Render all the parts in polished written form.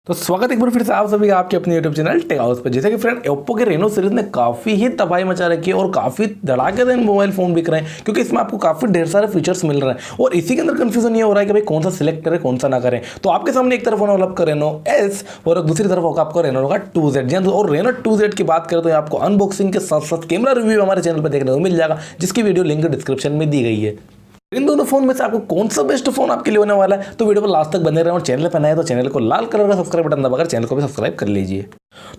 तो स्वागत एक बार फिर से आप सभी का आपके अपने यूट्यूब चैनल टेक हाउस पर। जैसे कि फ्रेंड ओप्पो के रेनो सीरीज ने काफ़ी ही तबाही मचा रखी है और काफ़ी धड़ाकेदार मोबाइल फ़ोन बिक रहे हैं, क्योंकि इसमें आपको काफ़ी ढेर सारे फीचर्स मिल रहे हैं और इसी के अंदर कंफ्यूजन ये हो रहा है कि भाई कौन सा सिलेक्ट करें कौन सा ना करें। तो आपके सामने एक तरफ होगा आपका रेनो एस और दूसरी तरफ होगा आपको रेनो होगा 2Z। और रेनो 2Z की बात करें तो आपको अनबॉक्सिंग के साथ साथ कैमरा रिव्यू हमारे चैनल पर देखने को मिल जाएगा, जिसकी वीडियो लिंक डिस्क्रिप्शन में दी गई है। इन दोनों फोन में से आपको कौन सा बेस्ट फोन आपके लिए होने वाला है, तो वीडियो को लास्ट तक बने रहें और चैनल पर नए तो चैनल को लाल कलर का सब्सक्राइब बटन दबाकर चैनल को भी सब्सक्राइब कर लीजिए।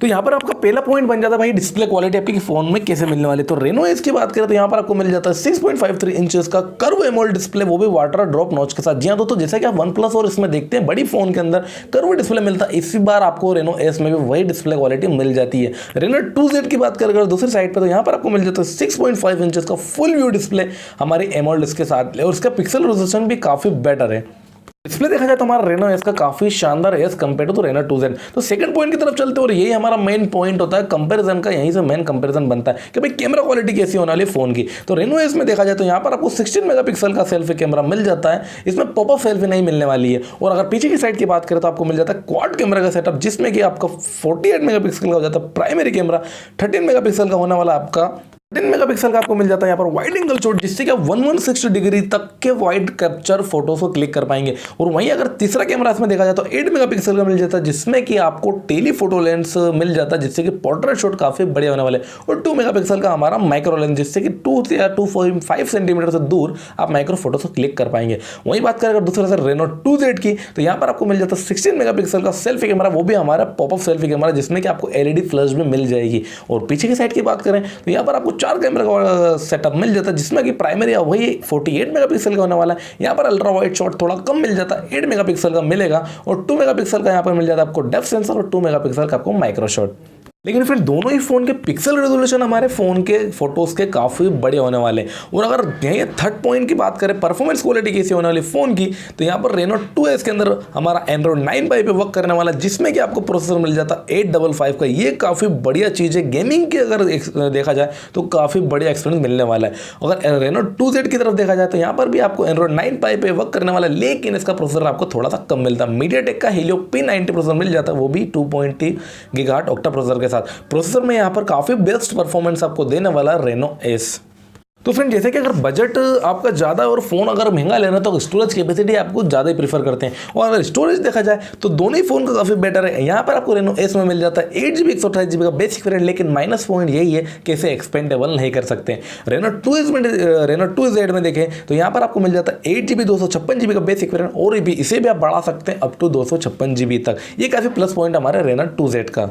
तो यहाँ पर आपका पहला पॉइंट बन जाता है भाई डिस्प्ले क्वालिटी आपकी फोन में कैसे मिलने वाली है। तो रेनो एस की बात करें तो यहाँ पर आपको मिल जाता है 6.53 इंचेस का कर्व एमोलेड डिस्प्ले, वो भी वाटर ड्रॉप नॉच के साथ। जी हाँ दोस्तों, जैसा कि आप वन प्लस और इसमें देखते हैं बड़ी फोन के अंदर कर्व डिस्प्ले मिलता है, इसी बार आपको रेनो एस में भी वही डिस्प्ले क्वालिटी मिल जाती है। रेनो 2Z की बात करें दूसरी साइड पर तो यहाँ पर आपको मिल जाता है 6.5 इंचेस का फुल व्यू डिस्प्ले हमारे एमोलेड के साथ, और इसका पिक्सल रेजोल्यूशन भी काफी बेटर है। डिस्प्ले देखा जाए तो हमारा रेनो एस का काफी शानदार है कंपेयर टू रेनो 2Z। तो सेकंड पॉइंट की तरफ चलते हैं और यही हमारा मेन पॉइंट होता है कंपैरिजन का। यहीं से मेन कंपैरिजन बनता है कि भाई कैमरा क्वालिटी कैसी होने वाली है फोन की। तो रेनो एस में देखा जाए तो यहाँ पर आपको 16 मेगापिक्सल का सेल्फी कैमरा मिल जाता है, इसमें पॉपअप सेल्फी नहीं मिलने वाली है। और अगर पीछे की साइड की बात करें तो आपको मिल जाता है क्वाड कैमरा का सेटअप, जिसमें कि आपका 48 मेगापिक्सल का हो जाता है प्राइमरी कैमरा, 13 मेगापिक्सल का होने वाला आपका 10 मेगापिक्सल का आपको मिल जाता है यहाँ पर वाइड एंगल शॉट, जिससे कि आप 116 डिग्री तक के वाइड कैप्चर फोटोज को क्लिक कर पाएंगे। और वहीं अगर तीसरा कैमरा इसमें देखा जाए तो 8 मेगापिक्सल का मिल जाता है, जिसमें कि आपको टेली फोटो लेंस मिल जाता है, जिससे कि पोर्ट्रेट शॉट काफी बड़े होने वाले। और 2 मेगापिक्सल का हमारा माइक्रो लेंस, जिससे कि 2 या 2.5 सेंटीमीटर से दूर आप माइक्रो फोटो को क्लिक कर पाएंगे। वहीं बात करें अगर दूसरे से रेनो 2Z की तो यहाँ पर आपको मिल जाता है 16 मेगापिक्सल का सेल्फी कैमरा, वो भी हमारा पॉपअप सेल्फी कैमरा, जिसमें कि आपको LED फ्लैश भी मिल जाएगी। और पीछे की साइड की बात करें तो यहाँ पर आपको 4 कैमरा का सेटअप मिल जाता है, जिसमें कि प्राइमरी वही 48 मेगापिक्सल का होने वाला है। यहाँ पर अल्ट्रा वाइड शॉट थोड़ा कम मिल जाता है, 8 मेगापिक्सल का मिलेगा। और 2 मेगापिक्सल का यहाँ पर मिल जाता है आपको डेप्थ सेंसर और 2 मेगापिक्सल का आपको माइक्रो शॉट। लेकिन फिर दोनों ही फोन के पिक्सल रेजोल्यूशन हमारे फोन के फोटोज के काफी बड़े होने वाले। और अगर यही थर्ड पॉइंट की बात करें परफॉर्मेंस क्वालिटी कैसी होने वाली फोन की, तो यहाँ पर रेनो 2S के अंदर हमारा एंड्रॉइड 9 बाई पे वर्क करने वाला, जिसमें कि आपको प्रोसेसर मिल जाता है 855 का। ये काफी बढ़िया चीज है, गेमिंग की अगर देखा जाए तो काफी बढ़िया एक्सपीरियंस मिलने वाला है। अगर रेनो 2Z की तरफ देखा जाए तो यहाँ पर भी आपको एंड्रॉइड 9 बाई पे वर्क करने वाला है, लेकिन इसका प्रोसेसर आपको थोड़ा सा कम मिलता है। मीडियाटेक का हीलियो P90 प्रोसेसर मिल जाता है, वो भी 2.3 गीगाहर्ट्ज ऑक्टा प्रोसेसर के साथ। प्रोसेसर में यहाँ पर काफी बेस्ट परफॉर्मेंस आपको देने वाला रेनो एस। तो फ्रेंड जैसे कि अगर बजट आपका ज़्यादा और फोन अगर महंगा लेना तो स्टोरेज कैपेसिटी आपको ज़्यादा ही प्रीफर करते हैं। और अगर स्टोरेज देखा जाए तो दोनों ही फोन का काफ़ी बेटर है। यहाँ पर आपको रेनो एस में मिल जाता है 8GB 128GB का बेसिक वेरिएंट, लेकिन माइनस पॉइंट यही है कि इसे एक्सपेंडेबल नहीं कर सकते। रेनो 2Z में देखें तो यहाँ पर आपको मिल जाता है 8GB 256GB का बेसिक वेरिएंट, और भी इसे भी आप बढ़ा सकते हैं अप टू 256GB तक। ये काफ़ी प्लस पॉइंट हमारे रेनो 2Z का।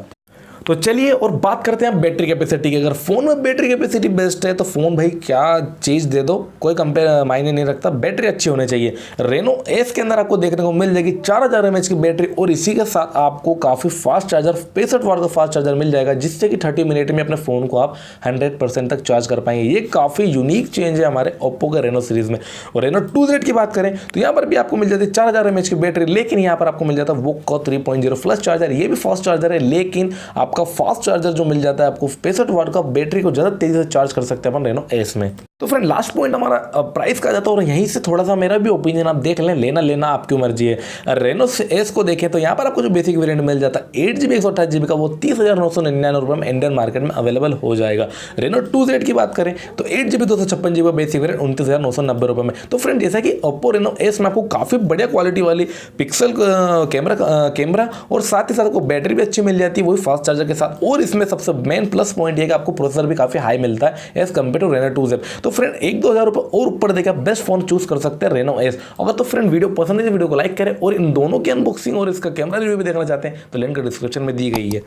तो चलिए और बात करते हैं बैटरी कैपेसिटी की। अगर फोन में बैटरी कैपेसिटी बेस्ट है तो फोन भाई क्या चीज़ दे दो, कोई कंपेयर मायने नहीं रखता, बैटरी अच्छी होनी चाहिए। रेनो एस के अंदर आपको देखने को मिल जाएगी 4000 mAh की बैटरी, और इसी के साथ आपको काफ़ी फास्ट चार्जर 65 वाट का फास्ट चार्जर मिल जाएगा, जिससे कि 30 मिनट में अपने फ़ोन को आप 100% तक चार्ज कर पाएंगे। ये काफ़ी यूनिक चेंज है हमारे ओप्पो के रेनो सीरीज़ में। और रेनो 2Z की बात करें तो यहाँ पर भी आपको मिल जाती है 4000 mAh की बैटरी, लेकिन यहाँ पर आपको मिल जाता है वो 3.0 प्लस चार्जर। ये भी फास्ट चार्जर है, लेकिन आपका फास्ट चार्जर जो मिल जाता है आपको 65 वाट का, बैटरी को ज़्यादा तेजी से चार्ज कर सकते हैं अपन रेनो एस में। तो फ्रेंड लास्ट पॉइंट हमारा प्राइस का जाता है, और यहीं से थोड़ा सा मेरा भी ओपिनियन आप देख लें, लेना आपकी मर्जी है। रेनो एस को देखें तो यहाँ पर आपको जो बेसिक वेरिएंट मिल जाता है 8GB 128GB का, वो 30,999 रुपये में इंडियन मार्केट में अवेलेबल हो जाएगा। रेनो 2Z की बात करें तो 8GB 256GB बेसिक वेरिएंट 29,990 रुपये में। तो फ्रेंड जैसा कि ओप्पो रेनो एस में आपको काफ़ी बढ़िया क्वालिटी वाली पिक्सल कैमरा और साथ ही साथ आपको बैटरी भी अच्छी मिल जाती है, वही फास्ट चार्जर के साथ। और इसमें सबसे मेन प्लस पॉइंट ये कि आपको प्रोसेसर भी काफ़ी हाई मिलता है as compare to Reno 2Z। तो फ्रेंड 1-2 हज़ार रुपये और ऊपर देकर बेस्ट फोन चूज कर सकते हैं रेनो एस। अगर तो फ्रेंड वीडियो पसंद है तो वीडियो को लाइक करें, और इन दोनों की अनबॉक्सिंग और इसका कैमरा रिव्यू भी देखना चाहते हैं तो लिंक डिस्क्रिप्शन में दी गई है।